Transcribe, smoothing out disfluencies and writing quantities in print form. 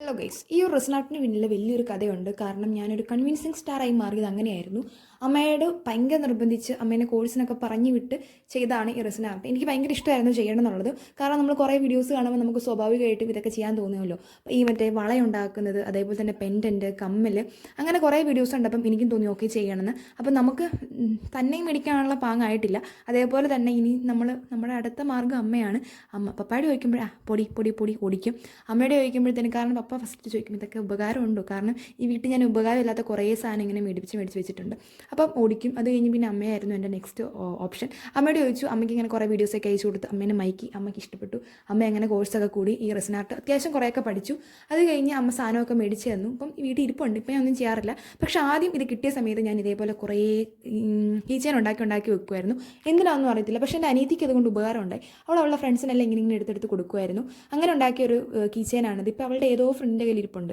Hello guys, ഈ ഒരു റിസൾട്ടിന് പിന്നിൽ വലിയൊരു കഥയുണ്ട്. കാരണം ഞാനൊരു കൺവിൻസിങ് സ്റ്റാറായി മാറിയത് അങ്ങനെയായിരുന്നു. അമ്മയോട് ഭയങ്കര നിർബന്ധിച്ച് അമ്മേനെ കോഴ്സിനൊക്കെ പറഞ്ഞു വിട്ട് ചെയ്താണ് ഈ റെസിൻ ആർട്ട്. എനിക്ക് ഭയങ്കര ഇഷ്ടമായിരുന്നു ചെയ്യണം എന്നുള്ളത്. കാരണം നമ്മൾ കുറേ വീഡിയോസ് കാണുമ്പോൾ നമുക്ക് സ്വാഭാവികമായിട്ടും ഇതൊക്കെ ചെയ്യാൻ തോന്നുമല്ലോ. ഈ മറ്റേ വളയുണ്ടാക്കുന്നത്, അതേപോലെ തന്നെ പെൻഡൻറ്റ്, കമ്മൽ, അങ്ങനെ കുറേ വീഡിയോസ് ഉണ്ട്. അപ്പം എനിക്കും തോന്നി ഓക്കെ ചെയ്യണമെന്ന്. അപ്പം നമുക്ക് തന്നെയും മേടിക്കാനുള്ള പാങ്ങായിട്ടില്ല. അതേപോലെ തന്നെ ഇനി നമ്മുടെ അടുത്ത മാർഗ്ഗം അമ്മയാണ്. പപ്പായോട് ചോദിക്കുമ്പോഴാണ് പൊടി പൊടി പൊടി ഓടിക്കും. അമ്മയോട് ചോദിക്കുമ്പോഴത്തേനും, കാരണം പപ്പ ഫസ്റ്റ് ചോദിക്കും ഇതൊക്കെ ഉപകാരമുണ്ടോ, കാരണം ഈ വീട്ടിൽ ഞാൻ ഉപകാരമില്ലാത്ത കുറേ സാധനം ഇങ്ങനെ മേടിച്ച് വെച്ചിട്ടുണ്ട്. അപ്പം ഓടിക്കും. അത് കഴിഞ്ഞ് പിന്നെ അമ്മയായിരുന്നു എൻ്റെ നെക്സ്റ്റ് ഓപ്ഷൻ. അമ്മയോട് ചോദിച്ചു. അമ്മയ്ക്ക് ഇങ്ങനെ കുറേ വീഡിയോസൊക്കെ അയച്ചു കൊടുത്ത് അമ്മേനെ അമ്മയ്ക്ക് ഇഷ്ടപ്പെട്ടു. അമ്മ അങ്ങനെ കോഴ്സൊക്കെ കൂടി ഈ റെസിൻ ആർട്ട് അത്യാവശ്യം കുറേയൊക്കെ പഠിച്ചു. അത് കഴിഞ്ഞ് അമ്മ സാധനമൊക്കെ മേടിച്ച് തന്നു. ഇപ്പം വീട്ടിൽ ഇരിപ്പുണ്ട്. ഇപ്പം ഞാൻ ഒന്നും ചെയ്യാറില്ല. പക്ഷേ ആദ്യം ഇത് കിട്ടിയ സമയത്ത് ഞാൻ ഇതേപോലെ കുറേ കീച്ചെയിൻ ഉണ്ടാക്കി വെക്കുമായിരുന്നു. എന്തിനാണെന്നും അറിയത്തില്ല. പക്ഷേ എൻ്റെ അനിയത്തിക്ക് അതുകൊണ്ട് ഉപകാരം ഉണ്ടായി. അവളുടെ ഫ്രണ്ട്സിനെല്ലാം ഇങ്ങനെ എടുത്തെടുത്ത് കൊടുക്കുമായിരുന്നു. അങ്ങനെ ഉണ്ടാക്കിയൊരു കീച്ചെയിനാണിത്. ഇപ്പോൾ അവളുടെ ഏതോ ഫ്രണ്ടിൻ്റെ കയ്യിൽ ഇരിപ്പുണ്ട്.